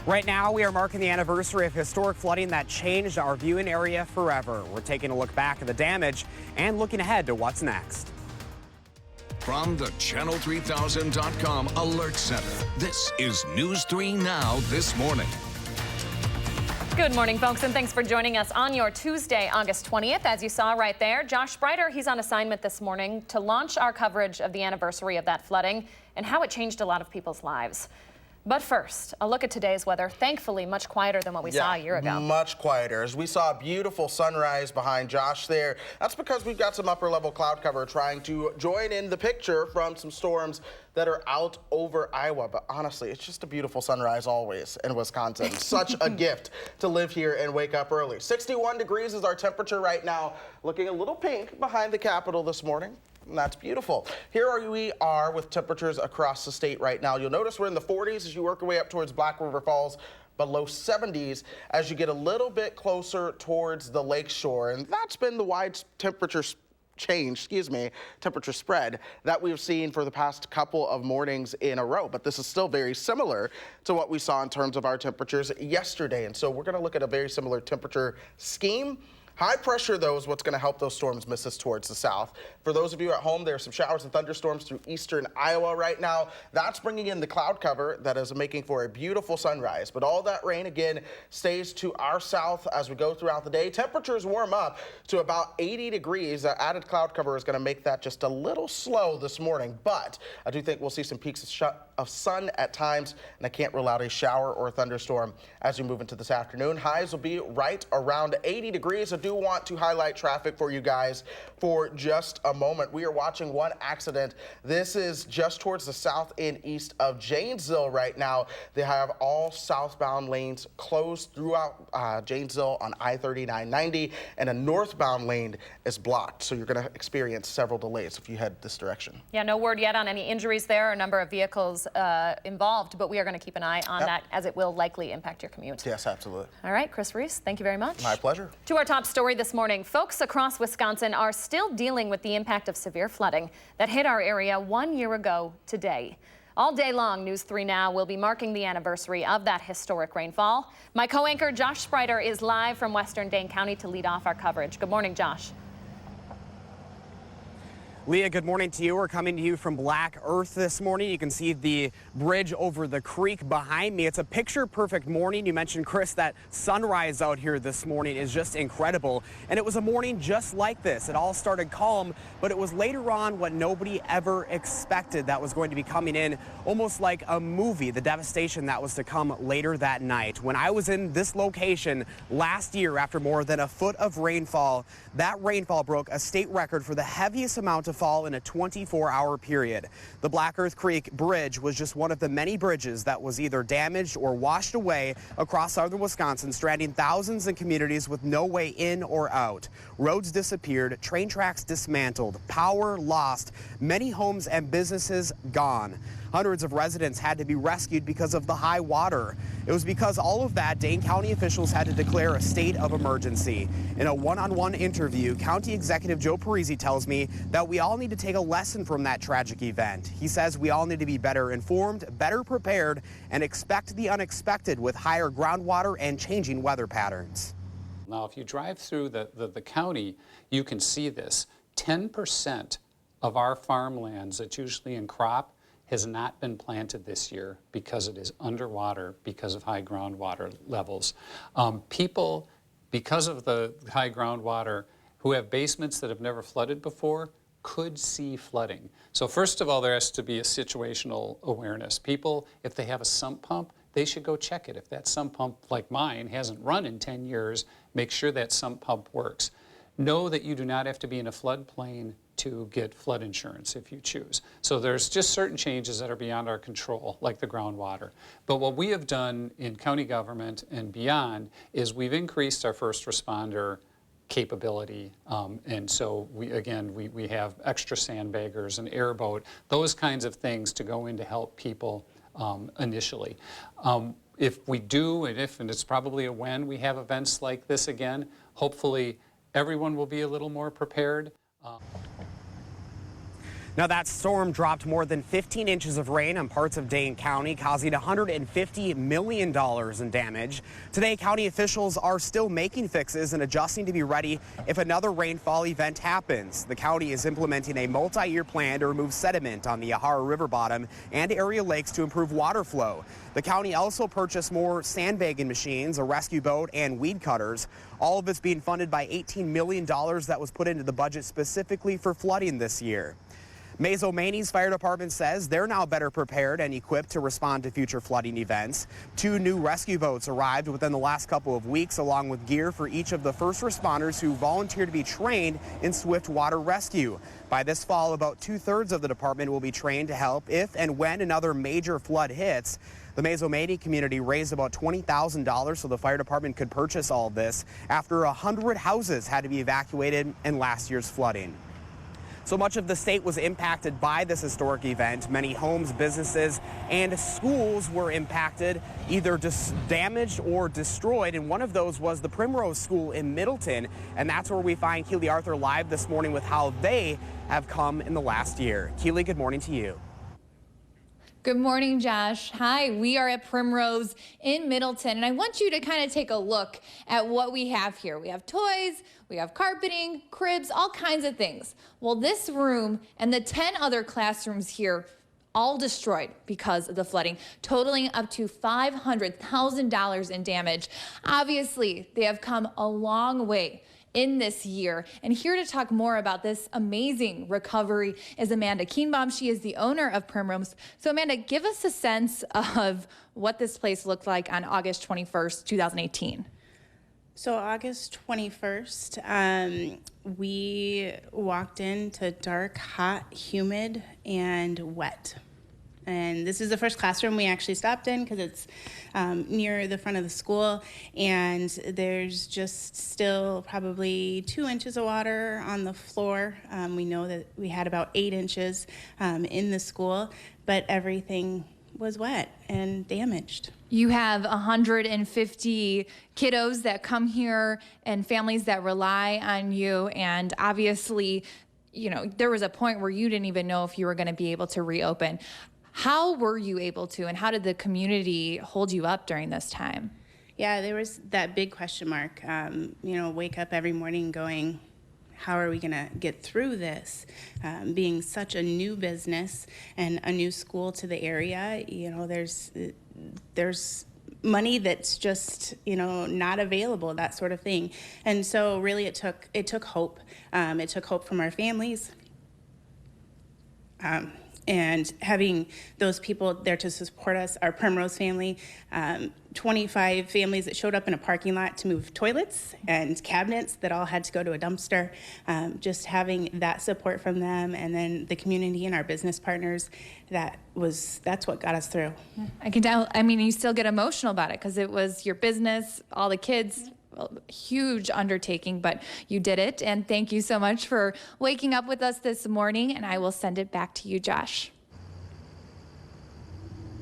Right now, we are marking the anniversary of historic flooding that changed our viewing area forever. We're taking a look back at the damage and looking ahead to what's next. From the Channel3000.com Alert Center, this is News 3 Now this morning. Good morning, folks, and thanks for joining us on your Tuesday, August 20th. As you saw right there, Josh Spreiter, he's on assignment this morning to launch our coverage of the anniversary of that flooding and how it changed a lot of people's lives. But first, a look at today's weather. Thankfully, much quieter than what we saw a year ago. Much quieter. As we saw a beautiful sunrise behind Josh there, that's because we've got some upper level cloud cover trying to join in the picture from some storms that are out over Iowa. But honestly, it's just a beautiful sunrise always in Wisconsin. Such a gift to live here and wake up early. 61 degrees is our temperature right now, looking a little pink behind the Capitol this morning. And that's beautiful. Here we are with temperatures across the state right now. You'll notice we're in the 40s as you work your way up towards Black River Falls, but low 70s as you get a little bit closer towards the lake shore. And that's been the wide temperature temperature spread that we've seen for the past couple of mornings in a row. But this is still very similar to what we saw in terms of our temperatures yesterday. And so we're going to look at a very similar temperature scheme. High pressure, though, is what's going to help those storms miss us towards the south. For those of you at home, there are some showers and thunderstorms through eastern Iowa right now. That's bringing in the cloud cover that is making for a beautiful sunrise. But all that rain, again, stays to our south as we go throughout the day. Temperatures warm up to about 80 degrees. That added cloud cover is going to make that just a little slow this morning. But I do think we'll see some peaks of sun at times, and I can't rule out a shower or a thunderstorm as we move into this afternoon. Highs will be right around 80 degrees. I do want to highlight traffic for you guys for just a moment. We are watching one accident. This is just towards the south and east of Janesville right now. They have all southbound lanes closed throughout Janesville on I-3990, and a northbound lane is blocked. So you're going to experience several delays if you head this direction. Yeah, no word yet on any injuries there or number of vehicles involved, but we are going to keep an eye on that as it will likely impact your commute. Yes, absolutely. All right, Chris Reese, thank you very much. My pleasure. To our top story this morning, folks across Wisconsin are still dealing with the impact of severe flooding that hit our area 1 year ago today. All day long, News 3 Now will be marking the anniversary of that historic rainfall. My co-anchor Josh Spreiter is live from Western Dane County to lead off our coverage. Good morning, Josh. Leah, good morning to you. We're coming to you from Black Earth this morning. You can see the bridge over the creek behind me. It's a picture-perfect morning. You mentioned, Chris, that sunrise out here this morning is just incredible. And it was a morning just like this. It all started calm, but it was later on what nobody ever expected that was going to be coming in, almost like a movie, the devastation that was to come later that night. When I was in this location last year after more than a foot of rainfall, that rainfall broke a state record for the heaviest amount of fall in a 24-hour period. The Black Earth Creek Bridge was just one of the many bridges that was either damaged or washed away across southern Wisconsin, stranding thousands in communities with no way in or out. Roads disappeared, train tracks dismantled, power lost, many homes and businesses gone. Hundreds of residents had to be rescued because of the high water. It was because all of that, Dane County officials had to declare a state of emergency. In a one-on-one interview, County Executive Joe Parisi tells me that we all need to take a lesson from that tragic event. He says we all need to be better informed, better prepared, and expect the unexpected with higher groundwater and changing weather patterns. Now, if you drive through the county, you can see this. 10% of our farmlands that's usually in crop has not been planted this year because it is underwater because of high groundwater levels. People, because of the high groundwater, who have basements that have never flooded before, could see flooding. So first of all, there has to be a situational awareness. People, if they have a sump pump, they should go check it. If that sump pump, like mine, hasn't run in 10 years, make sure that sump pump works. Know that you do not have to be in a floodplain to get flood insurance if you choose. So there's just certain changes that are beyond our control, like the groundwater. But what we have done in county government and beyond is we've increased our first responder capability. And so we have extra sandbaggers, an airboat, those kinds of things to go in to help people initially. If we do, and it's probably a when we have events like this again, hopefully everyone will be a little more prepared. Now, that storm dropped more than 15 inches of rain on parts of Dane County, causing $150 million in damage. Today, county officials are still making fixes and adjusting to be ready if another rainfall event happens. The county is implementing a multi-year plan to remove sediment on the Yahara River bottom and area lakes to improve water flow. The county also purchased more sandbagging machines, a rescue boat, and weed cutters. All of it's being funded by $18 million that was put into the budget specifically for flooding this year. Mazo-Maney's fire department says they're now better prepared and equipped to respond to future flooding events. 2 new rescue boats arrived within the last couple of weeks, along with gear for each of the first responders who volunteered to be trained in swift water rescue. By this fall, about 2/3 of the department will be trained to help if and when another major flood hits. The Mazo-Maney community raised about $20,000 so the fire department could purchase all of this after 100 houses had to be evacuated in last year's flooding. So much of the state was impacted by this historic event. Many homes, businesses, and schools were impacted, either damaged or destroyed. And one of those was the Primrose School in Middleton. And that's where we find Keely Arthur live this morning with how they have come in the last year. Keely, good morning to you. Good morning, Josh. Hi, we are at Primrose in Middleton, and I want you to kind of take a look at what we have here. We have toys, we have carpeting, cribs, all kinds of things. Well, this room and the 10 other classrooms here all destroyed because of the flooding, totaling up to $500,000 in damage. Obviously, they have come a long way in this year. And here to talk more about this amazing recovery is Amanda Keenbaum. She is the owner of Primrose. So Amanda, give us a sense of what this place looked like on August 21st, 2018. So August 21st, we walked into dark, hot, humid, and wet. And this is the first classroom we actually stopped in because it's near the front of the school, and there's just still probably 2 inches of water on the floor. We know that we had about 8 inches in the school, but everything was wet and damaged. You have 150 kiddos that come here and families that rely on you, and obviously, you know, there was a point where you didn't even know if you were going to be able to reopen. How were you able to, and how did the community hold you up during this time? Yeah, there was that big question mark. You know, wake up every morning going, how are we going to get through this? Being such a new business and a new school to the area, you know, there's money that's just, you know, not available, that sort of thing. And so really it took hope. It took hope from our families. And having those people there to support us, our Primrose family, 25 families that showed up in a parking lot to move toilets and cabinets that all had to go to a dumpster. Just having that support from them, and then the community and our business partners, that's what got us through. I can tell, I mean, you still get emotional about it because it was your business, all the kids. Huge undertaking, but you did it. And thank you so much for waking up with us this morning. And I will send it back to you, Josh.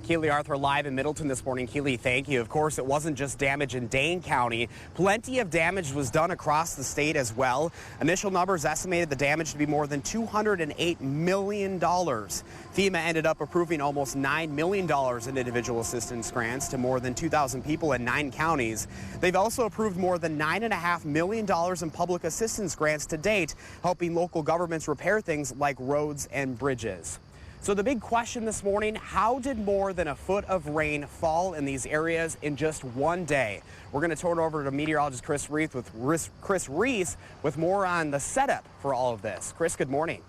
Keely Arthur live in Middleton this morning. Keely, thank you. Of course, it wasn't just damage in Dane County. Plenty of damage was done across the state as well. Initial numbers estimated the damage to be more than $208 million. FEMA ended up approving almost $9 million in individual assistance grants to more than 2,000 people in 9 counties. They've also approved more than $9.5 million in public assistance grants to date, helping local governments repair things like roads and bridges. So the big question this morning, how did more than a foot of rain fall in these areas in just one day? We're going to turn it over to meteorologist Chris Reese with more on the setup for all of this. Chris, good morning.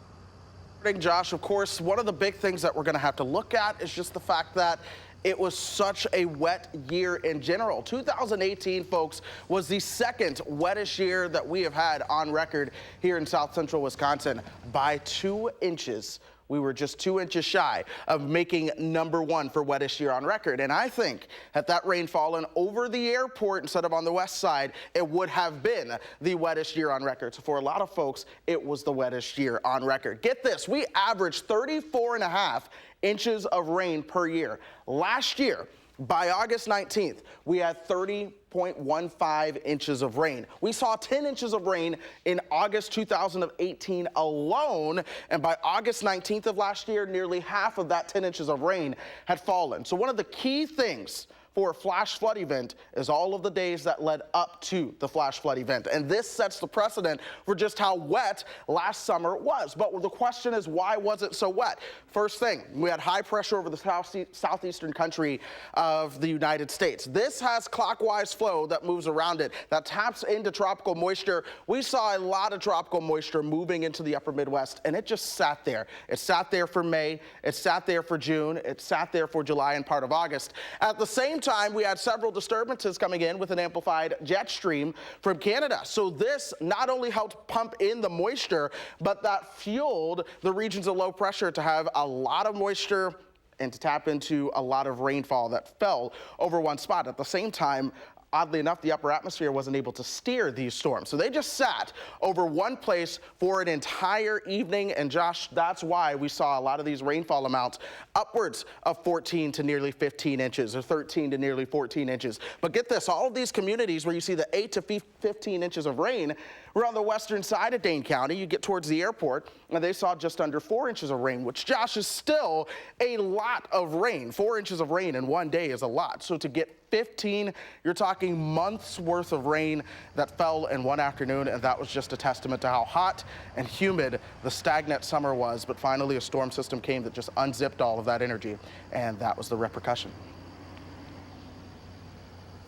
Good morning, Josh. Of course, one of the big things that we're going to have to look at is just the fact that it was such a wet year in general. 2018, folks, was the second wettest year that we have had on record here in south central Wisconsin by 2 inches. We were just 2 inches shy of making #1 for wettest year on record. And I think had that rain fallen over the airport instead of on the west side, it would have been the wettest year on record. So for a lot of folks, it was the wettest year on record. Get this, we averaged 34.5 inches of rain per year. Last year, By August 19th, we had 30.15 inches of rain. We saw 10 inches of rain in August 2018 alone, and by August 19th of last year, nearly half of that 10 inches of rain had fallen. So one of the key things for a flash flood event is all of the days that led up to the flash flood event. And this sets the precedent for just how wet last summer was. But the question is, why was it so wet? First thing, we had high pressure over the southeastern country of the United States. This has clockwise flow that moves around it, that taps into tropical moisture. We saw a lot of tropical moisture moving into the upper Midwest, and it just sat there. It sat there for May, it sat there for June, it sat there for July and part of August. At the same time, we had several disturbances coming in with an amplified jet stream from Canada. So this not only helped pump in the moisture, but that fueled the regions of low pressure to have a lot of moisture and to tap into a lot of rainfall that fell over one spot. At the same time, oddly enough, the upper atmosphere wasn't able to steer these storms. So they just sat over one place for an entire evening. And Josh, that's why we saw a lot of these rainfall amounts upwards of 14 to nearly 15 inches or 13 to nearly 14 inches. But get this, all of these communities where you see the 8 to 15 inches of rain were on the western side of Dane County. You get towards the airport, and they saw just under 4 inches of rain, which, Josh, is still a lot of rain. 4 inches of rain in one day is a lot. So to get 15, you're talking months worth of rain that fell in one afternoon, and that was just a testament to how hot and humid the stagnant summer was. But finally, a storm system came that just unzipped all of that energy, and that was the repercussion.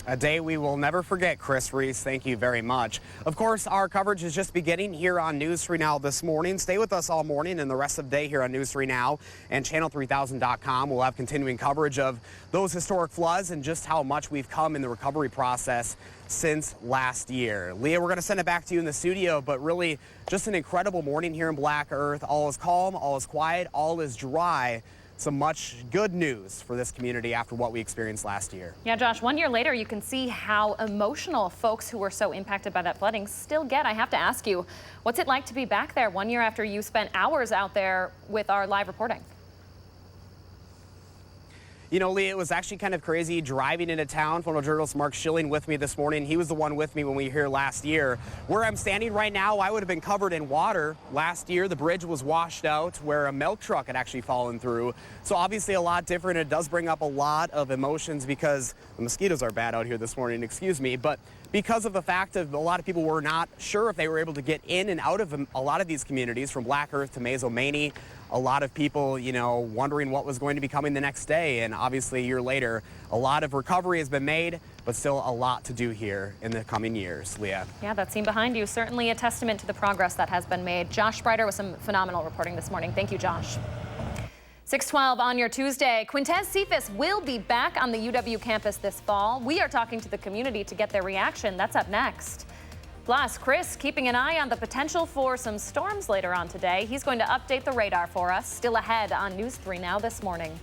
A day we will never forget, Chris Reese. Thank you very much. Of course, our coverage is just beginning here on News 3 Now this morning. Stay with us all morning and the rest of the day here on News 3 Now and channel3000.com. We'll have continuing coverage of those historic floods and just how much we've come in the recovery process since last year. Leah, we're going to send it back to you in the studio, but really just an incredible morning here in Black Earth. All is calm, all is quiet, all is dry. Some much good news for this community after what we experienced last year. Yeah, Josh, 1 year later, you can see how emotional folks who were so impacted by that flooding still get. I have to ask you, what's it like to be back there 1 year after you spent hours out there with our live reporting? You know, Lee, it was actually kind of crazy driving into town. Photojournalist Mark Schilling with me this morning. He was the one with me when we were here last year. Where I'm standing right now, I would have been covered in water. Last year, the bridge was washed out where a milk truck had actually fallen through. So obviously a lot different. It does bring up a lot of emotions because the mosquitoes are bad out here this morning, excuse me. But because of the fact that a lot of people were not sure if they were able to get in and out of a lot of these communities, from Black Earth to Mazo-Maney. A lot of people, you know, wondering what was going to be coming the next day. And obviously a year later, a lot of recovery has been made, but still a lot to do here in the coming years. Leah. Yeah, that scene behind you, certainly a testament to the progress that has been made. Josh Sprider with some phenomenal reporting this morning. Thank you, Josh. 6:12 on your Tuesday. Quintez Cephas will be back on the UW campus this fall. We are talking to the community to get their reaction. That's up next. Plus, Chris keeping an eye on the potential for some storms later on today. He's going to update the radar for us. Still ahead on News 3 Now this morning.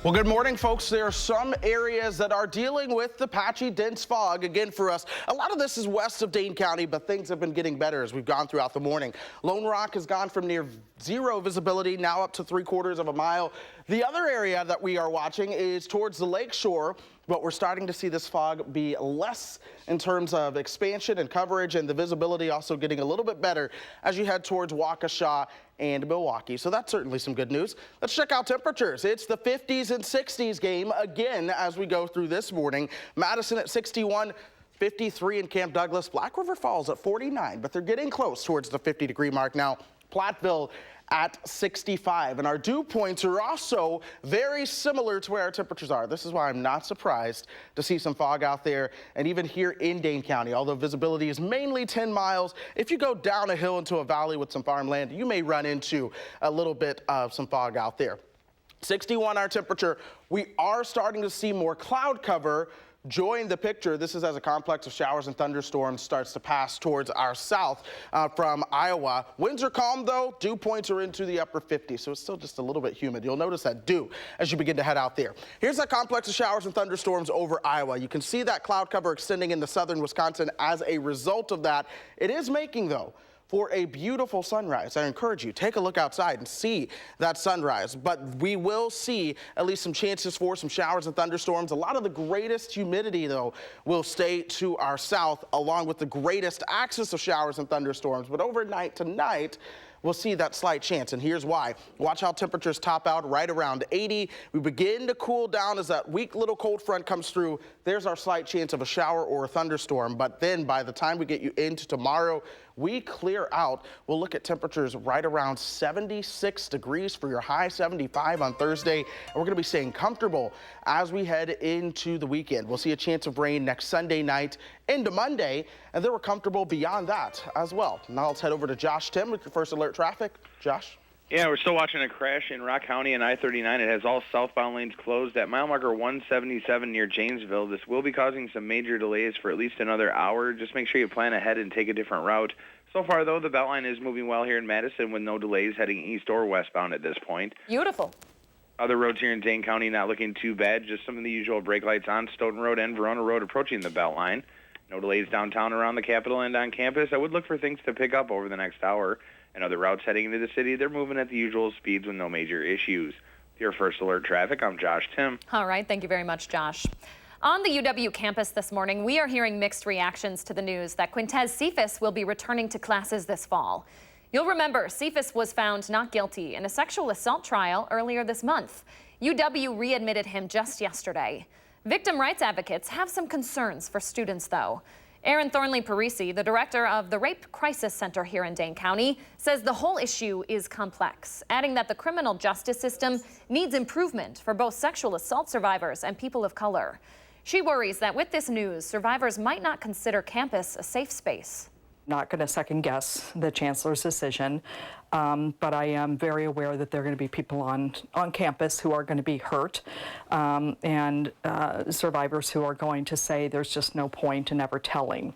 Well, good morning, folks. There are some areas that are dealing with the patchy, dense fog. Again, for us, a lot of this is west of Dane County, but things have been getting better as we've gone throughout the morning. Lone Rock has gone from near zero visibility now up to 3/4 of a mile. The other area that we are watching is towards the lake shore, but we're starting to see this fog be less in terms of expansion and coverage, and the visibility also getting a little bit better as you head towards Waukesha and Milwaukee. So that's certainly some good news. Let's check out temperatures. It's the 50s and 60s game again as we go through this morning. Madison at 61. 53 in Camp Douglas. Black River Falls at 49, but they're getting close towards the 50-degree mark now. Platteville at 65, and our dew points are also very similar to where our temperatures are. This is why I'm not surprised to see some fog out there, and even here in Dane County, although visibility is mainly 10 miles, if you go down a hill into a valley with some farmland, you may run into a little bit of some fog out there. 61 our temperature. We are starting to see more cloud cover join the picture. This is as a complex of showers and thunderstorms starts to pass towards our south from Iowa. Winds are calm, though. Dew points are into the upper 50s, so it's still just a little bit humid. You'll notice that dew as you begin to head out there. Here's that complex of showers and thunderstorms over Iowa. You can see that cloud cover extending into southern Wisconsin as a result of that. It is making, though, for a beautiful sunrise. I encourage you, take a look outside and see that sunrise. But we will see at least some chances for some showers and thunderstorms. A lot of the greatest humidity, though, will stay to our south, along with the greatest axis of showers and thunderstorms. But overnight tonight, we'll see that slight chance, and here's why. Watch how temperatures top out right around 80. We begin to cool down as that weak little cold front comes through. There's our slight chance of a shower or a thunderstorm, but then by the time we get you into tomorrow, we clear out. We'll look at temperatures right around 76 degrees for your high, 75 on Thursday, and we're going to be staying comfortable as we head into the weekend. We'll see a chance of rain next Sunday night into Monday, and then we're comfortable beyond that as well. Now let's head over to Josh Tim with your first alert traffic. Josh? Yeah, we're still watching a crash in Rock County and I-39. It has all southbound lanes closed at mile marker 177 near Janesville. This will be causing some major delays for at least another hour. Just make sure you plan ahead and take a different route. So far, though, the Beltline is moving well here in Madison with no delays heading east or westbound at this point. Beautiful. Other roads here in Dane County not looking too bad. Just some of the usual brake lights on Stoughton Road and Verona Road approaching the Beltline. No delays downtown around the Capitol and on campus. I would look for things to pick up over the next hour. And other routes heading into the city, they're moving at the usual speeds with no major issues. With your first alert traffic, I'm Josh Tim. All right, thank you very much, Josh. On the UW campus this morning, we are hearing mixed reactions to the news that Quintez Cephas will be returning to classes this fall. You'll remember Cephas was found not guilty in a sexual assault trial earlier this month. UW readmitted him just yesterday. Victim rights advocates have some concerns for students, though. Erin Thornley-Parisi, the director of the Rape Crisis Center here in Dane County, says the whole issue is complex, adding that the criminal justice system needs improvement for both sexual assault survivors and people of color. She worries that with this news, survivors might not consider campus a safe space. Not going to second guess the chancellor's decision, but I am very aware that there are going to be people on campus who are going to be hurt, and survivors who are going to say there's just no point in ever telling.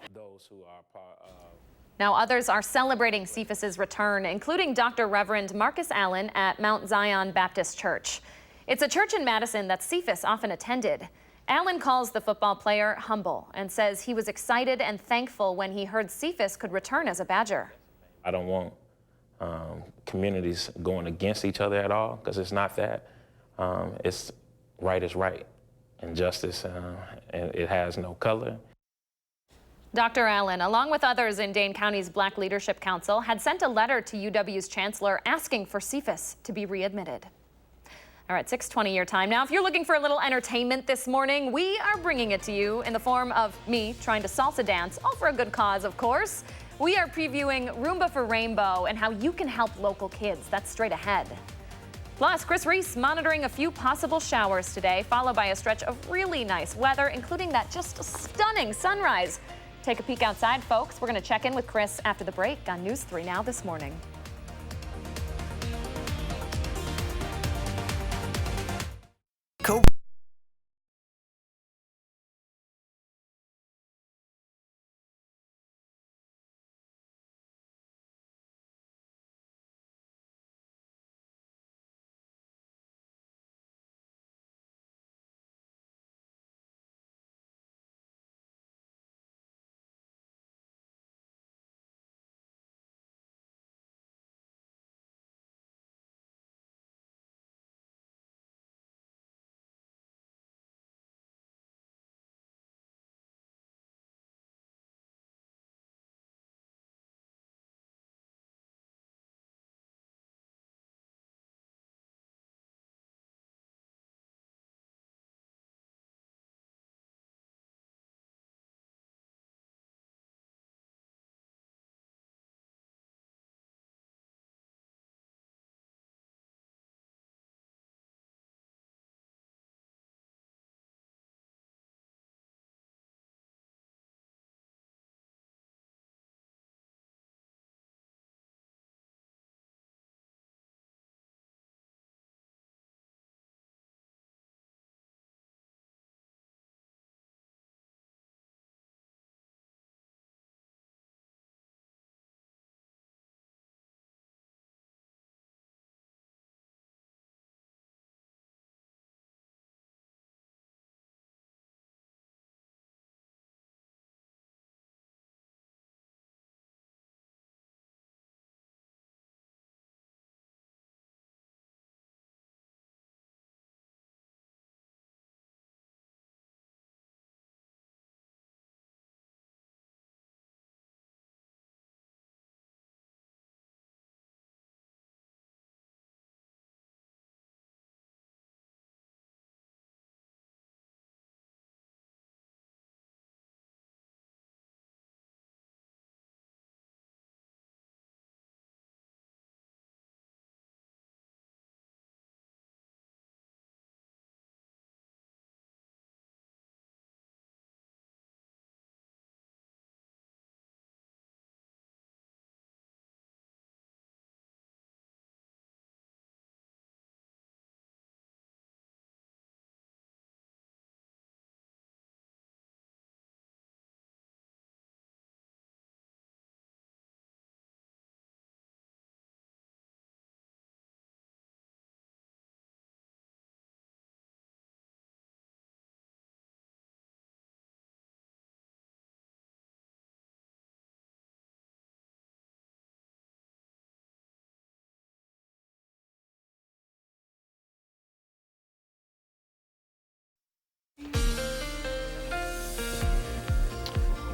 Now others are celebrating Cephas's return, including Dr. Reverend Marcus Allen at Mount Zion Baptist Church. It's a church in Madison that Cephas often attended. Allen calls the football player humble and says he was excited and thankful when he heard Cephas could return as a Badger. I don't want communities going against each other at all, because it's not that. It's right is right, and justice, and it has no color. Dr. Allen, along with others in Dane County's Black Leadership Council, had sent a letter to UW's chancellor asking for Cephas to be readmitted. All right, 6:20 your time. Now, if you're looking for a little entertainment this morning, we are bringing it to you in the form of me trying to salsa dance, all for a good cause, of course. We are previewing Roomba for Rainbow and how you can help local kids. That's straight ahead. Plus, Chris Reese monitoring a few possible showers today, followed by a stretch of really nice weather, including that just stunning sunrise. Take a peek outside, folks. We're going to check in with Chris after the break on News 3 Now this morning.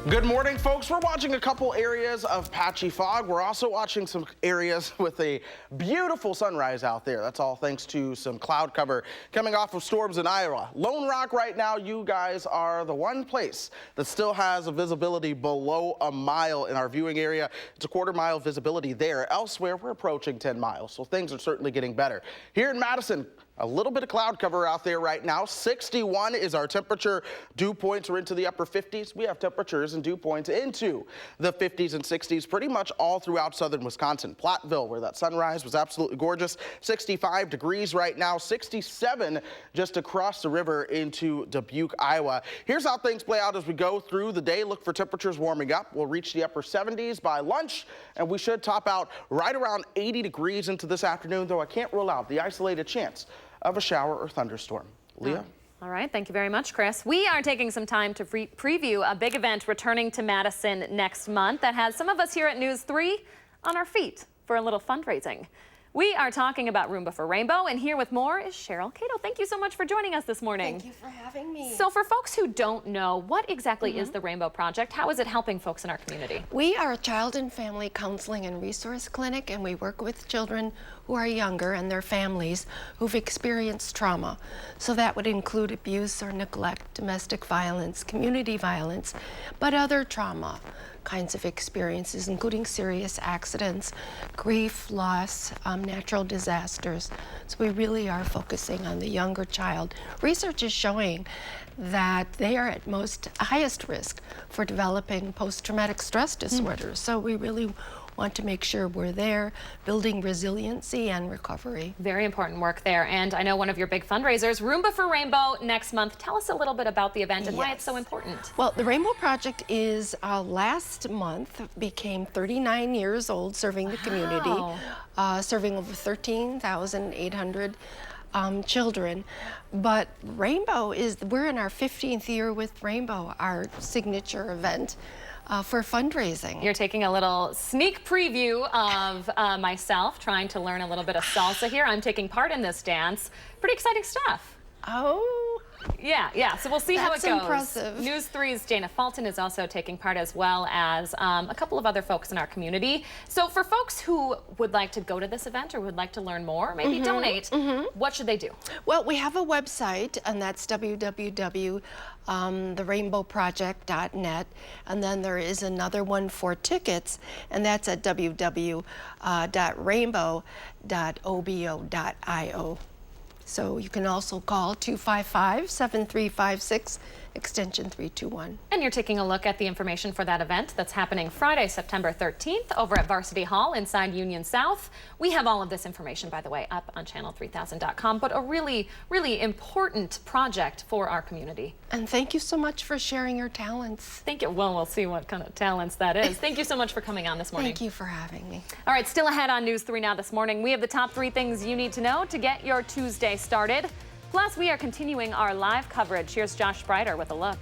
Good morning, folks. We're watching a couple areas of patchy fog. We're also watching some areas with a beautiful sunrise out there. That's all thanks to some cloud cover coming off of storms in Iowa. Lone Rock right now, you guys are the one place that still has a visibility below a mile in our viewing area. It's a quarter-mile visibility there. Elsewhere, we're approaching 10 miles, so things are certainly getting better. Here in Madison, a little bit of cloud cover out there right now. 61 is our temperature. Dew points are into the upper 50s. We have temperatures and dew points into the 50s and 60s pretty much all throughout southern Wisconsin. Platteville, where that sunrise was absolutely gorgeous, 65 degrees right now, 67 just across the river into Dubuque, Iowa. Here's how things play out as we go through the day. Look for temperatures warming up. We'll reach the upper 70s by lunch, and we should top out right around 80 degrees into this afternoon, though I can't rule out the isolated chance of a shower or thunderstorm. Leah? All right, thank you very much, Chris. We are taking some time to preview a big event returning to Madison next month that has some of us here at News 3 on our feet for a little fundraising. We are talking about Roomba for Rainbow, and here with more is Cheryl Cato. Thank you so much for joining us this morning. Thank you for having me. So for folks who don't know, what exactly is the Rainbow Project? How is it helping folks in our community? We are a child and family counseling and resource clinic, and we work with children who are younger and their families who've experienced trauma. So that would include abuse or neglect, domestic violence, community violence, but other trauma kinds of experiences, including serious accidents, grief, loss, natural disasters. So we really are focusing on the younger child. Research is showing that they are at highest risk for developing post-traumatic stress disorders. So we really want to make sure we're there, building resiliency and recovery. Very important work there. And I know one of your big fundraisers, Roomba for Rainbow, next month. Tell us a little bit about the event and why it's so important. Well, the Rainbow Project is last month became 39 years old, serving the community, serving over 13,800 children. But Rainbow we're in our 15th year with Rainbow, our signature event for fundraising. You're taking a little sneak preview of myself trying to learn a little bit of salsa here. I'm taking part in this dance. Pretty exciting stuff. Oh. Yeah, so we'll see how it goes. That's impressive. News 3's Jana Fulton is also taking part, as well as a couple of other folks in our community. So for folks who would like to go to this event or would like to learn more, maybe donate, what should they do? Well, we have a website, and that's www.therainbowproject.net, and then there is another one for tickets, and that's at www.rainbow.obo.io. So you can also call 255-7356, extension 321. And you're taking a look at the information for that event that's happening Friday, September 13th over at Varsity Hall inside Union South. We have all of this information, by the way, up on channel3000.com, but a really, really important project for our community. And thank you so much for sharing your talents. Thank you. Well, we'll see what kind of talents that is. Thank you so much for coming on this morning. Thank you for having me. All right, still ahead on News 3 Now this morning, we have the top 3 things you need to know to get your Tuesday started. Plus, we are continuing our live coverage. Here's Josh Sprider with a look.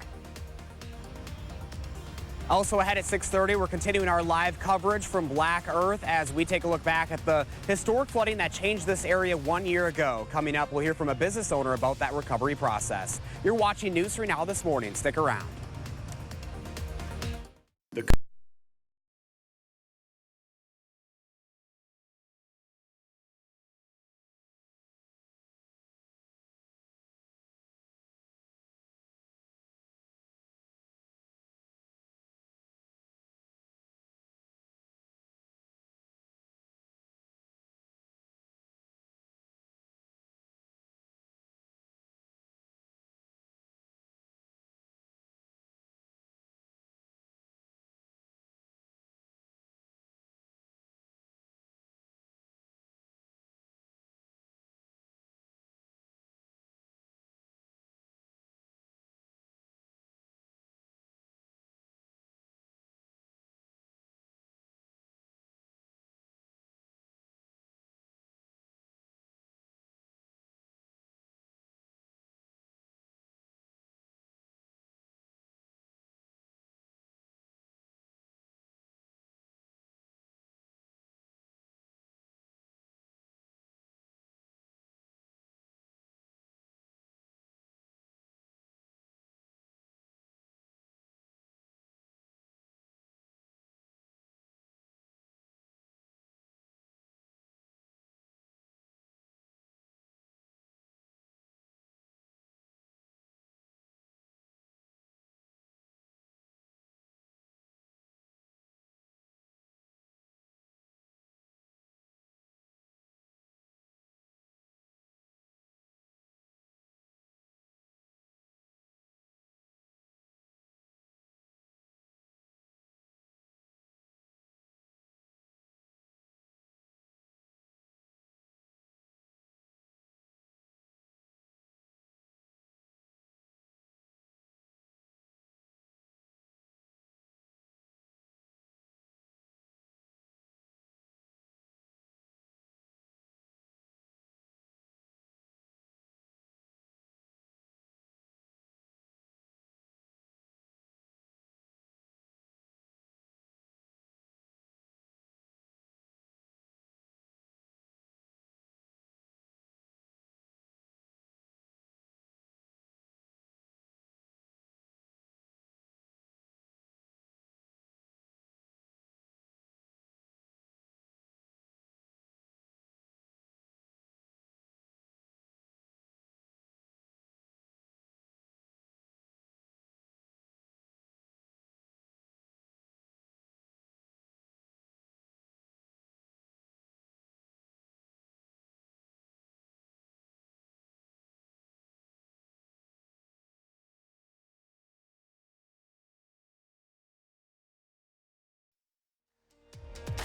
Also ahead at 6:30, we're continuing our live coverage from Black Earth as we take a look back at the historic flooding that changed this area 1 year ago. Coming up, we'll hear from a business owner about that recovery process. You're watching News 3 Now this morning. Stick around.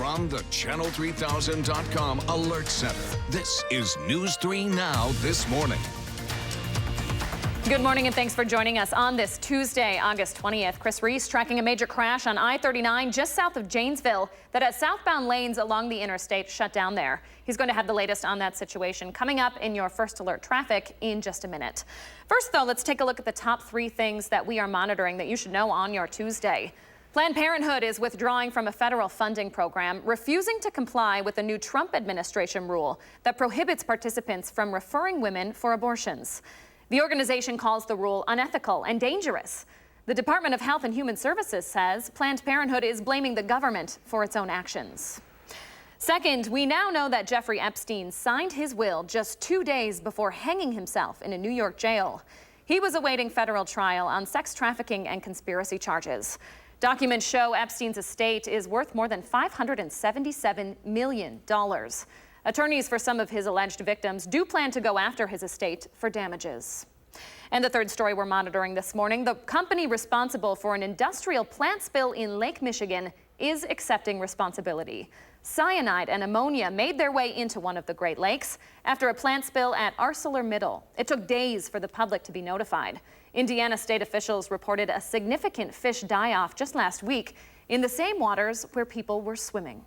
From the Channel3000.com Alert Center, this is News 3 Now This Morning. Good morning and thanks for joining us on this Tuesday, August 20th. Chris Reese tracking a major crash on I-39 just south of Janesville that has southbound lanes along the interstate shut down there. He's going to have the latest on that situation coming up in your First Alert traffic in just a minute. First, though, let's take a look at the top 3 things that we are monitoring that you should know on your Tuesday. Planned Parenthood is withdrawing from a federal funding program, refusing to comply with a new Trump administration rule that prohibits participants from referring women for abortions. The organization calls the rule unethical and dangerous. The Department of Health and Human Services says Planned Parenthood is blaming the government for its own actions. Second, we now know that Jeffrey Epstein signed his will just 2 days before hanging himself in a New York jail. He was awaiting federal trial on sex trafficking and conspiracy charges. Documents show Epstein's estate is worth more than $577 million. Attorneys for some of his alleged victims do plan to go after his estate for damages. And the third story we're monitoring this morning, the company responsible for an industrial plant spill in Lake Michigan is accepting responsibility. Cyanide and ammonia made their way into one of the Great Lakes after a plant spill at ArcelorMittal. It took days for the public to be notified. Indiana state officials reported a significant fish die-off just last week in the same waters where people were swimming.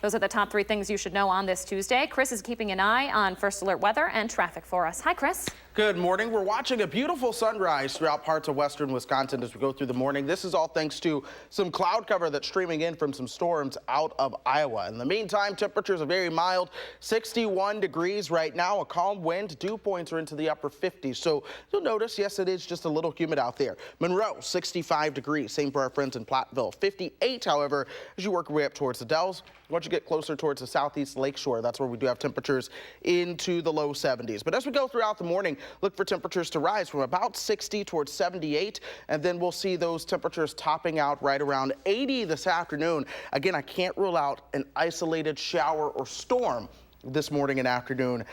Those are the top 3 things you should know on this Tuesday. Chris is keeping an eye on First Alert weather and traffic for us. Hi, Chris. Good morning. We're watching a beautiful sunrise throughout parts of western Wisconsin as we go through the morning. This is all thanks to some cloud cover that's streaming in from some storms out of Iowa. In the meantime, temperatures are very mild, 61 degrees right now, a calm wind, dew points are into the upper 50s. So you'll notice, yes, it is just a little humid out there. Monroe, 65 degrees, same for our friends in Platteville. 58, however, as you work your way up towards the Dells. Once you get closer towards the southeast lakeshore, that's where we do have temperatures into the low 70s. But as we go throughout the morning, look for temperatures to rise from about 60 towards 78, and then we'll see those temperatures topping out right around 80 this afternoon. Again, I can't rule out an isolated shower or storm this morning and afternoon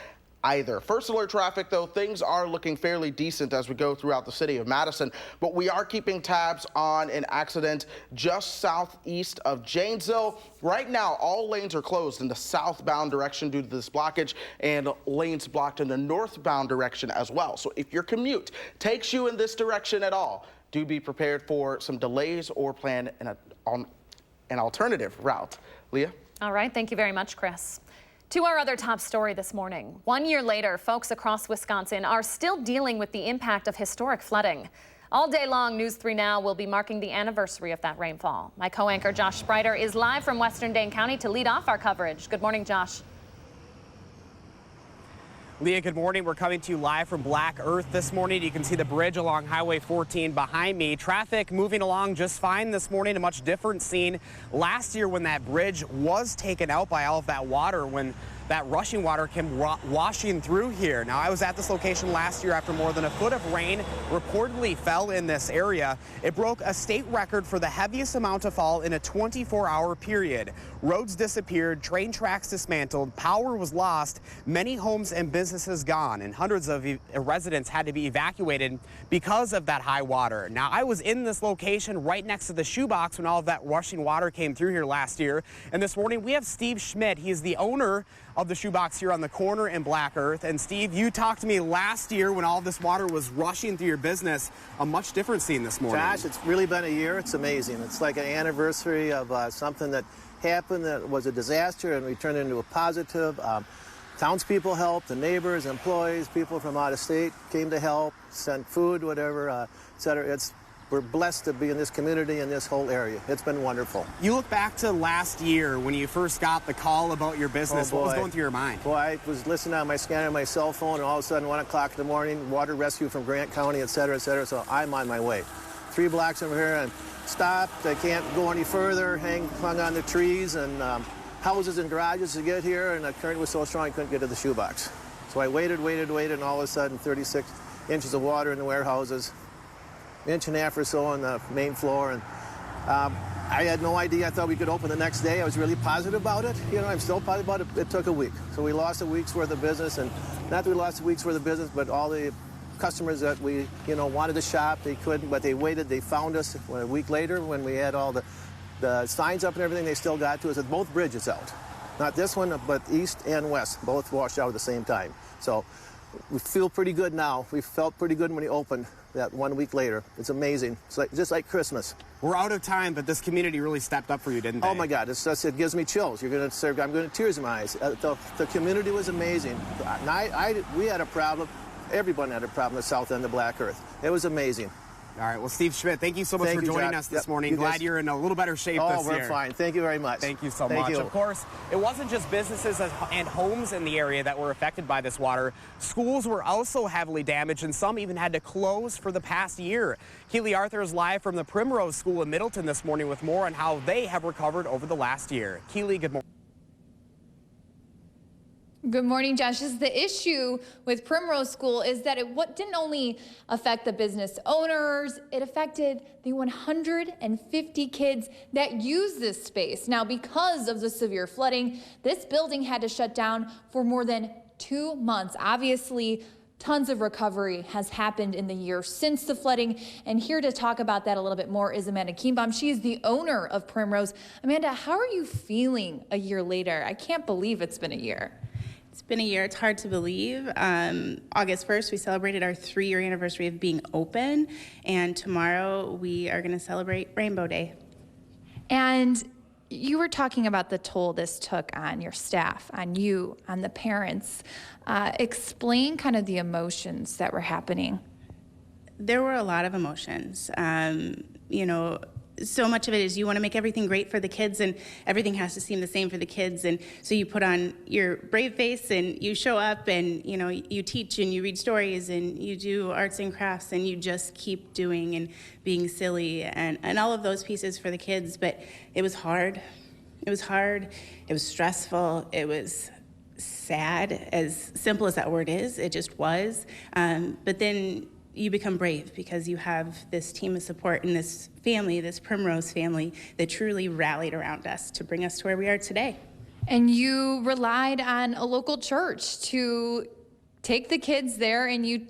either. First Alert traffic, though, things are looking fairly decent as we go throughout the city of Madison, but we are keeping tabs on an accident just southeast of Janesville. Right now, all lanes are closed in the southbound direction due to this blockage, and lanes blocked in the northbound direction as well. So if your commute takes you in this direction at all, do be prepared for some delays or plan an alternative route. Leah? All right. Thank you very much, Chris. To our other top story this morning. 1 year later, folks across Wisconsin are still dealing with the impact of historic flooding. All day long, News 3 Now will be marking the anniversary of that rainfall. My co-anchor Josh Spreiter is live from Western Dane County to lead off our coverage. Good morning, Josh. Leah, good morning. We're coming to you live from Black Earth this morning. You can see the bridge along Highway 14 behind me. Traffic moving along just fine this morning. A much different scene last year when that bridge was taken out by all of that water, when that rushing water came washing through here. Now, I was at this location last year after more than a foot of rain reportedly fell in this area. It broke a state record for the heaviest amount to fall in a 24-hour period. Roads disappeared, train tracks dismantled, power was lost, many homes and businesses gone, and hundreds of residents had to be evacuated because of that high water. Now, I was in this location right next to the shoebox when all of that rushing water came through here last year. And this morning we have Steve Schmidt. He is the owner of the shoebox here on the corner in Black Earth. And Steve, you talked to me last year when all this water was rushing through your business. A much different scene this morning. Josh, it's really been a year. It's amazing. It's like an anniversary of something that happened that was a disaster, and we turned it into a positive. Townspeople helped, the neighbors, employees, people from out of state came to help, sent food, whatever, et cetera. We're blessed to be in this community, in this whole area. It's been wonderful. You look back to last year when you first got the call about your business. What was going through your mind? Boy, I was listening on my scanner on my cell phone, and all of a sudden, 1 o'clock in the morning, water rescue from Grant County, et cetera, so I'm on my way. 3 blocks over here, and stopped. I can't go any further, hung on the trees, and houses and garages to get here, and the current was so strong I couldn't get to the shoebox. So I waited, and all of a sudden, 36 inches of water in the warehouses. Inch and a half or so on the main floor, and I had no idea. I thought we could open the next day. I was really positive about it. You know, I'm still positive about it. It took a week, so we lost a week's worth of business, and not that we lost a week's worth of business, but all the customers that we, wanted to shop, they couldn't, but they waited. They found us a week later when we had all the The signs up and everything they still got to us with both bridges out. Not this one, but east and west, both washed out at the same time. So we feel pretty good now. We felt pretty good when we opened that 1 week later. It's amazing. It's like, just like Christmas. We're out of time, but this community really stepped up for you, didn't they? Oh my God, it gives me chills. I'm going to tears in my eyes. The community was amazing. We had a problem. Everyone had a problem at the south end of Black Earth. It was amazing. All right, well, Steve Schmidt, thank you so much for joining us this morning. Glad you're in a little better shape this year. Oh, we're fine. Thank you very much. Thank you so much. Of course, it wasn't just businesses and homes in the area that were affected by this water. Schools were also heavily damaged, and some even had to close for the past year. Keely Arthur is live from the Primrose School in Middleton this morning with more on how they have recovered over the last year. Keely, good morning. Good morning, Josh. The issue with Primrose School is that it didn't only affect the business owners, it affected the 150 kids that use this space. Now, because of the severe flooding, this building had to shut down for more than 2 months. Obviously, tons of recovery has happened in the year since the flooding. And here to talk about that a little bit more is Amanda Kienbaum. She is the owner of Primrose. Amanda, how are you feeling a year later? I can't believe it's been a year. It's been a year. It's hard to believe. August 1st, we celebrated our 3-year anniversary of being open, and tomorrow we are going to celebrate Rainbow Day. And you were talking about the toll this took on your staff, on you, on the parents. Explain kind of the emotions that were happening. There were a lot of emotions. So much of it is you want to make everything great for the kids, and everything has to seem the same for the kids. And so you put on your brave face and you show up, and you teach and you read stories and you do arts and crafts, and you just keep doing and being silly and all of those pieces for the kids. But it was hard. It was hard. It was stressful. It was sad, as simple as that word is. It just was. But then you become brave because you have this team of support and this family, this Primrose family, that truly rallied around us to bring us to where we are today. And you relied on a local church to take the kids there, and you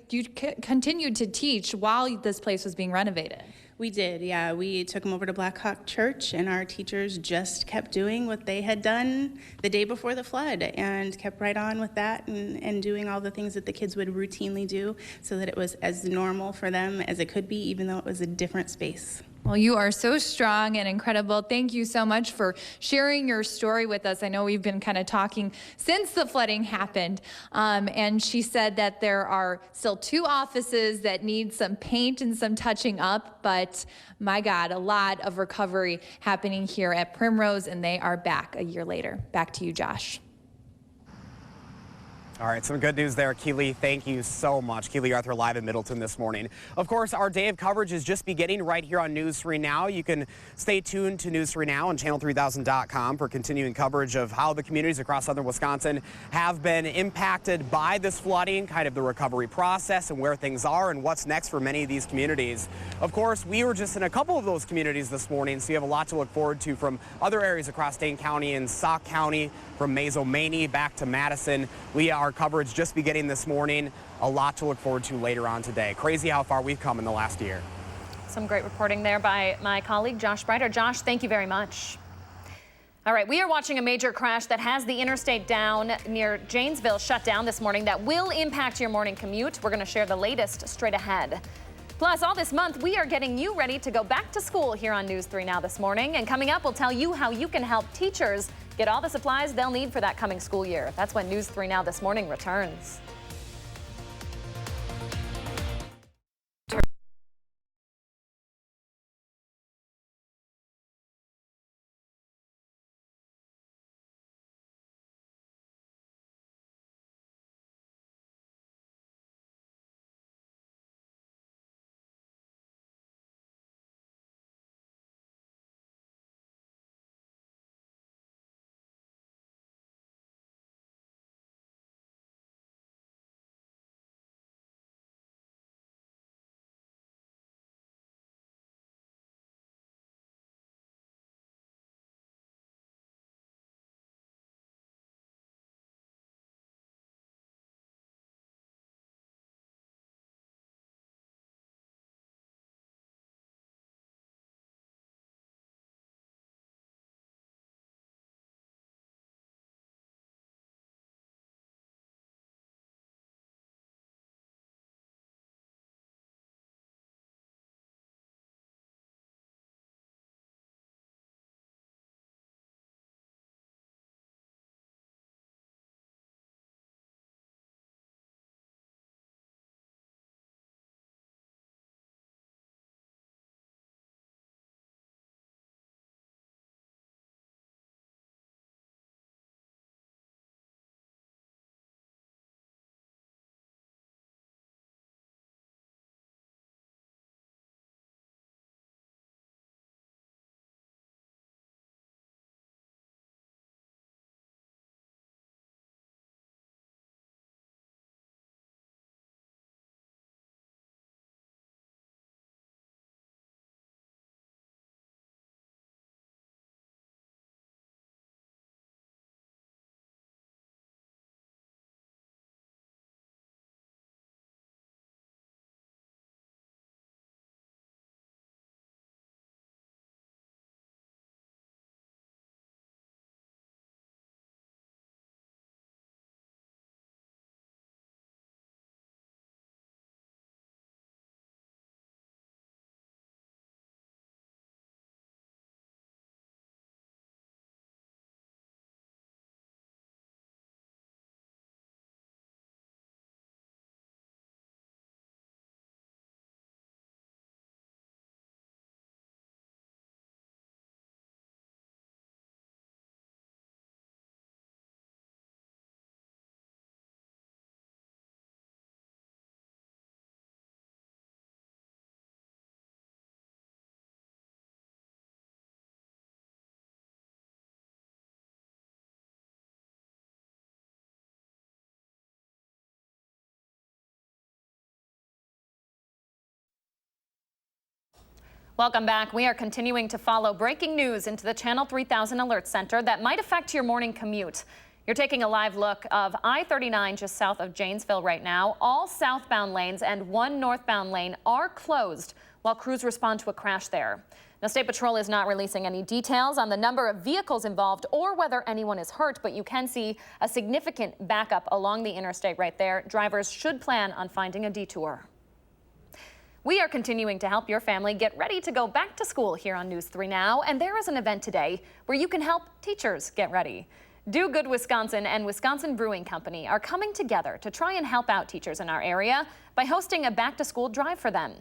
continued to teach while this place was being renovated. We did, yeah. We took them over to Black Hawk Church, and our teachers just kept doing what they had done the day before the flood and kept right on with that and doing all the things that the kids would routinely do so that it was as normal for them as it could be, even though it was a different space. Well, you are so strong and incredible. Thank you so much for sharing your story with us. I know we've been kind of talking since the flooding happened. And she said that there are still 2 offices that need some paint and some touching up. But my God, a lot of recovery happening here at Primrose, and they are back a year later. Back to you, Josh. All right, some good news there, Keely. Thank you so much. Keely Arthur live in Middleton this morning. Of course, our day of coverage is just beginning right here on News 3 Now. You can stay tuned to News 3 Now and channel3000.com for continuing coverage of how the communities across southern Wisconsin have been impacted by this flooding, kind of the recovery process and where things are and what's next for many of these communities. Of course, we were just in a couple of those communities this morning, so you have a lot to look forward to from other areas across Dane County and Sauk County, from Mazo-Maney back to Madison. Our coverage just beginning this morning. A lot to look forward to later on today. Crazy how far we've come in the last year. Some great reporting there by my colleague Josh Spreiter. Josh, thank you very much. All right, we are watching a major crash that has the interstate down near Janesville shut down this morning that will impact your morning commute. We're going to share the latest straight ahead. Plus, all this month, we are getting you ready to go back to school here on News 3 Now this morning. And coming up, we'll tell you how you can help teachers get all the supplies they'll need for that coming school year. That's when News 3 Now this morning returns. Welcome back. We are continuing to follow breaking news into the Channel 3000 Alert Center that might affect your morning commute. You're taking a live look of I-39 just south of Janesville right now. All southbound lanes and one northbound lane are closed while crews respond to a crash there. Now, State Patrol is not releasing any details on the number of vehicles involved or whether anyone is hurt, but you can see a significant backup along the interstate right there. Drivers should plan on finding a detour. We are continuing to help your family get ready to go back to school here on News 3 Now, and there is an event today where you can help teachers get ready. Do Good Wisconsin and Wisconsin Brewing Company are coming together to try and help out teachers in our area by hosting a back-to-school drive for them.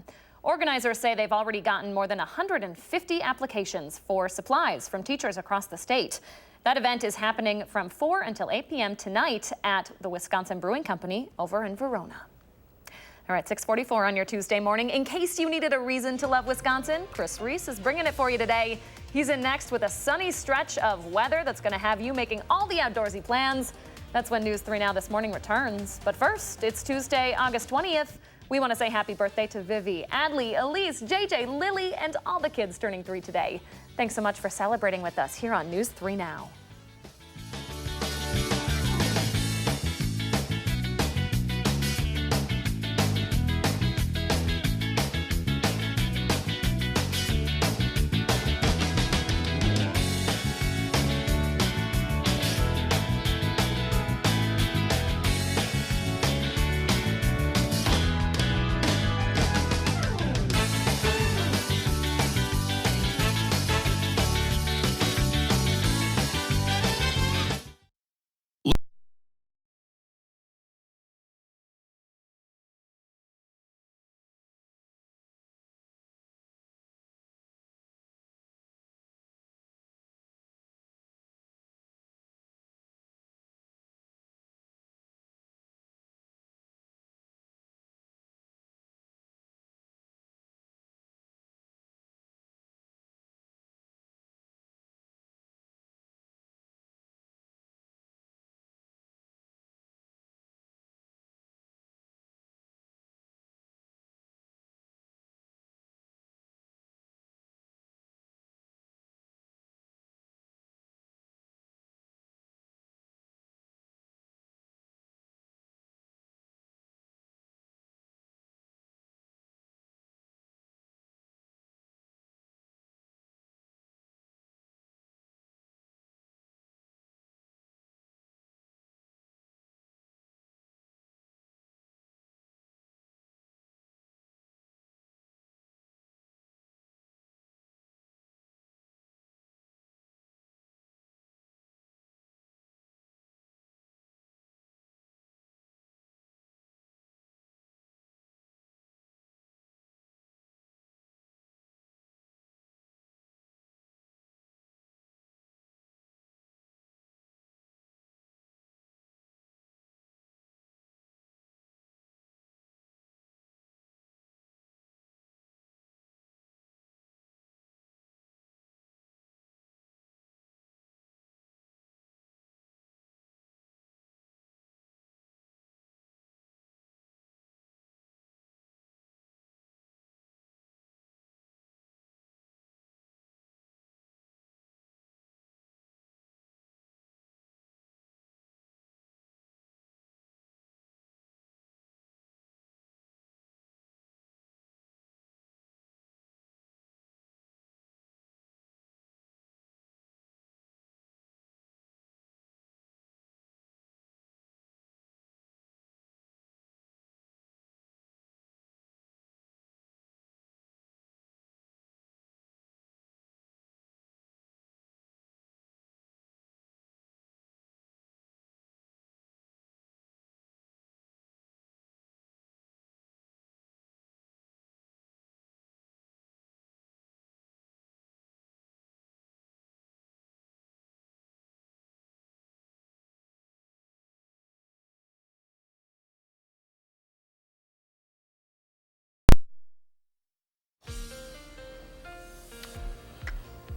Organizers say they've already gotten more than 150 applications for supplies from teachers across the state. That event is happening from 4 until 8 p.m. tonight at the Wisconsin Brewing Company over in Verona. All right, 6:44 on your Tuesday morning. In case you needed a reason to love Wisconsin, Chris Reese is bringing it for you today. He's in next with a sunny stretch of weather that's going to have you making all the outdoorsy plans. That's when News 3 Now this morning returns. But first, it's Tuesday, August 20th. We want to say happy birthday to Vivi, Adley, Elise, JJ, Lily, and all the kids turning 3 today. Thanks so much for celebrating with us here on News 3 Now.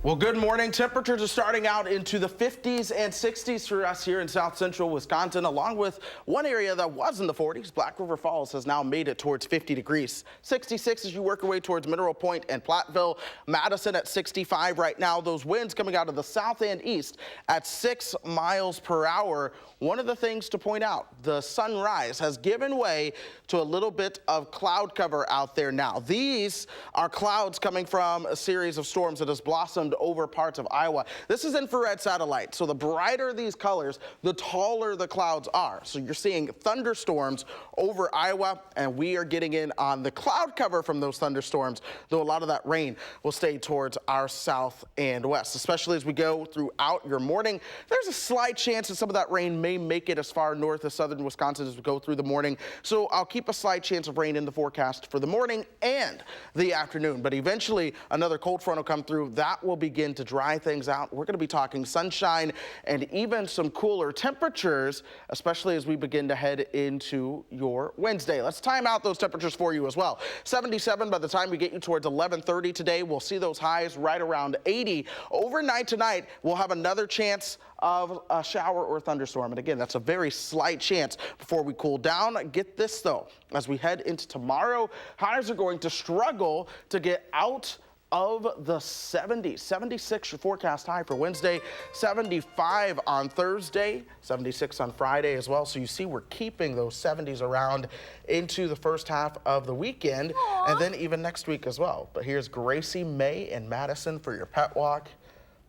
Well, good morning. Temperatures are starting out into the 50s and 60s for us here in south central Wisconsin, along with one area that was in the 40s. Black River Falls has now made it towards 50 degrees. 66 as you work your way towards Mineral Point and Platteville. Madison at 65 right now. Those winds coming out of the south and east at 6 miles per hour. One of the things to point out, the sunrise has given way to a little bit of cloud cover out there now. These are clouds coming from a series of storms that has blossomed over parts of Iowa. This is infrared satellite, so the brighter these colors, the taller the clouds are. So you're seeing thunderstorms over Iowa, and we are getting in on the cloud cover from those thunderstorms, though a lot of that rain will stay towards our south and west, especially as we go throughout your morning. There's a slight chance that some of that rain may make it as far north as southern Wisconsin as we go through the morning, so I'll keep a slight chance of rain in the forecast for the morning and the afternoon. But eventually another cold front will come through. That will begin to dry things out. We're going to be talking sunshine and even some cooler temperatures, especially as we begin to head into your Wednesday. Let's time out those temperatures for you as well. 77 by the time we get you towards 11:30 today. We'll see those highs right around 80. Overnight tonight, we'll have another chance of a shower or thunderstorm. And again, that's a very slight chance before we cool down. Get this though, as we head into tomorrow, highs are going to struggle to get out of the 70s. 76 your forecast high for Wednesday, 75 on Thursday, 76 on Friday as well. So you see we're keeping those 70s around into the first half of the weekend. Aww. And then even next week as well. But here's Gracie May and Madison for your pet walk.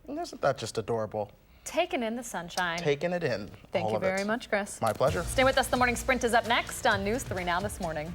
And isn't that just adorable? Taking in the sunshine. Taking it in. Thank you very much, Chris. My pleasure. Stay with us. The Morning Sprint is up next on News 3 Now this morning.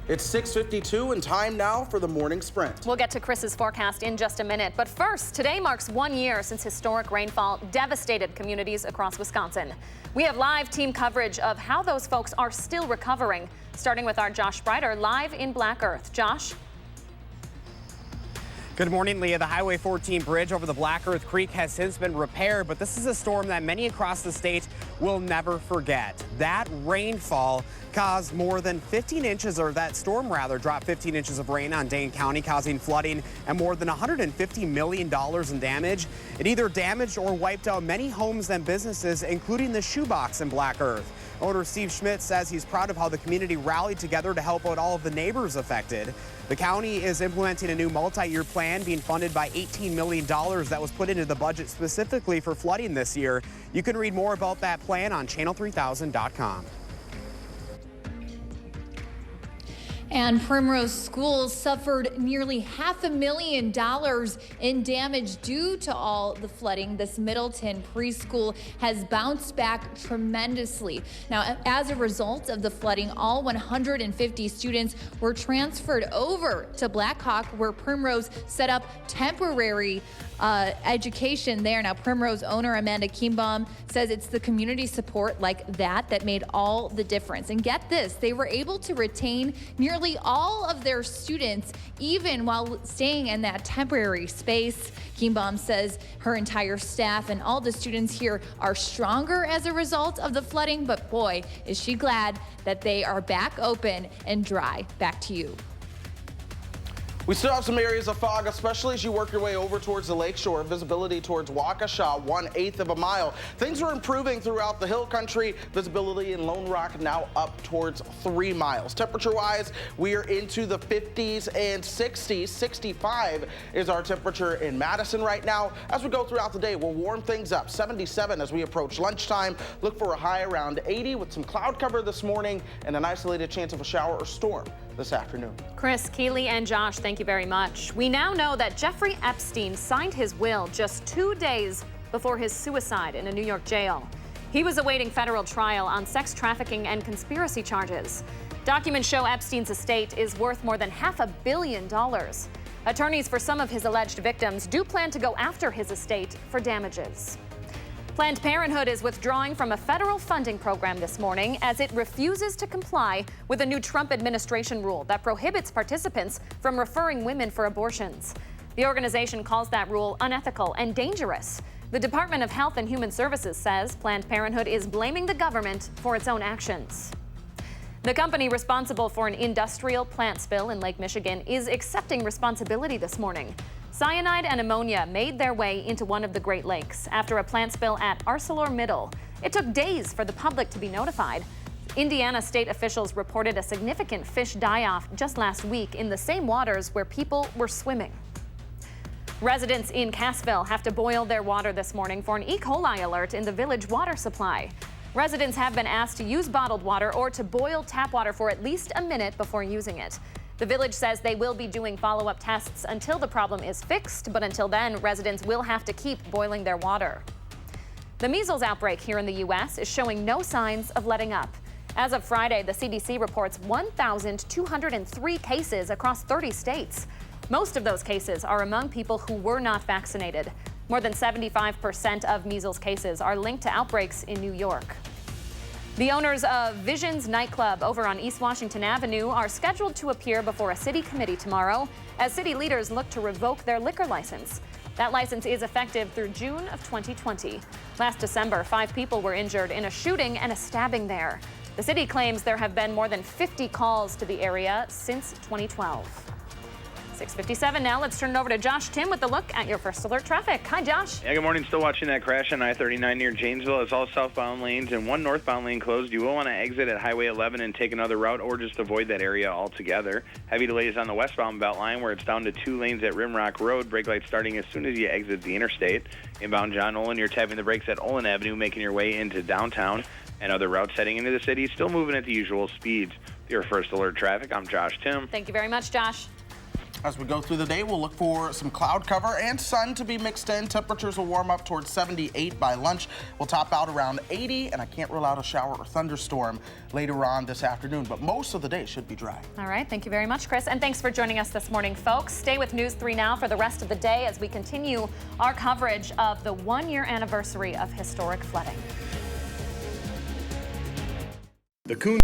It's 6:52 and time now for the morning sprint. We'll get to Chris's forecast in just a minute. But first, today marks 1 year since historic rainfall devastated communities across Wisconsin. We have live team coverage of how those folks are still recovering, starting with our Josh Sprider live in Black Earth. Josh? Good morning, Leah. The Highway 14 bridge over the Black Earth Creek has since been repaired, but this is a storm that many across the state will never forget. That rainfall caused more than 15 inches, or that storm rather, dropped 15 inches of rain on Dane County, causing flooding and more than $150 million in damage. It either damaged or wiped out many homes and businesses, including the Shoebox in Black Earth. Owner Steve Schmidt says he's proud of how the community rallied together to help out all of the neighbors affected. The county is implementing a new multi-year plan being funded by $18 million that was put into the budget specifically for flooding this year. You can read more about that plan on channel3000.com. And Primrose Schools suffered nearly $500,000 in damage due to all the flooding. This Middleton preschool has bounced back tremendously. Now, as a result of the flooding, all 150 students were transferred over to Black Hawk, where Primrose set up temporary education there. Now, Primrose owner Amanda Kienbaum says it's the community support like that made all the difference. And get this, they were able to retain nearly all of their students even while staying in that temporary space. Kienbaum says her entire staff and all the students here are stronger as a result of the flooding, but boy, is she glad that they are back open and dry. Back to you. We still have some areas of fog, especially as you work your way over towards the lakeshore. Visibility towards Waukesha, 1/8 of a mile. Things are improving throughout the hill country. Visibility in Lone Rock now up towards 3 miles. Temperature-wise, we are into the 50s and 60s. 65 is our temperature in Madison right now. As we go throughout the day, we'll warm things up. 77 as we approach lunchtime. Look for a high around 80 with some cloud cover this morning and an isolated chance of a shower or storm this afternoon. Chris, Keeley, and Josh, thank you very much. We now know that Jeffrey Epstein signed his will just 2 days before his suicide in a New York jail. He was awaiting federal trial on sex trafficking and conspiracy charges. Documents show Epstein's estate is worth more than $500 million. Attorneys for some of his alleged victims do plan to go after his estate for damages. Planned Parenthood is withdrawing from a federal funding program this morning as it refuses to comply with a new Trump administration rule that prohibits participants from referring women for abortions. The organization calls that rule unethical and dangerous. The Department of Health and Human Services says Planned Parenthood is blaming the government for its own actions. The company responsible for an industrial plant spill in Lake Michigan is accepting responsibility this morning. Cyanide and ammonia made their way into one of the Great Lakes after a plant spill at ArcelorMittal. It took days for the public to be notified. Indiana state officials reported a significant fish die-off just last week in the same waters where people were swimming. Residents in Cassville have to boil their water this morning for an E. coli alert in the village water supply. Residents have been asked to use bottled water or to boil tap water for at least a minute before using it. The village says they will be doing follow-up tests until the problem is fixed, but until then, residents will have to keep boiling their water. The measles outbreak here in the U.S. is showing no signs of letting up. As of Friday, the CDC reports 1,203 cases across 30 states. Most of those cases are among people who were not vaccinated. More than 75% of measles cases are linked to outbreaks in New York. The owners of Visions nightclub over on East Washington Avenue are scheduled to appear before a city committee tomorrow as city leaders look to revoke their liquor license. That license is effective through June of 2020. Last December, 5 people were injured in a shooting and a stabbing there. The city claims there have been more than 50 calls to the area since 2012. 6:57 now. Let's turn it over to Josh Tim with the look at your first alert traffic. Hi, Josh. Yeah, good morning. Still watching that crash on I-39 near Janesville. It's all southbound lanes and one northbound lane closed. You will want to exit at Highway 11 and take another route or just avoid that area altogether. Heavy delays on the westbound Beltline where it's down to 2 lanes at Rimrock Road. Brake lights starting as soon as you exit the interstate. Inbound John Olin, you're tapping the brakes at Olin Avenue, making your way into downtown. And other routes heading into the city still moving at the usual speeds. Your first alert traffic, I'm Josh Tim. Thank you very much, Josh. As we go through the day, we'll look for some cloud cover and sun to be mixed in. Temperatures will warm up towards 78 by lunch. We'll top out around 80, and I can't rule out a shower or thunderstorm later on this afternoon, but most of the day should be dry. All right, thank you very much, Chris, and thanks for joining us this morning, folks. Stay with News 3 Now for the rest of the day as we continue our coverage of the one-year anniversary of historic flooding. The Coon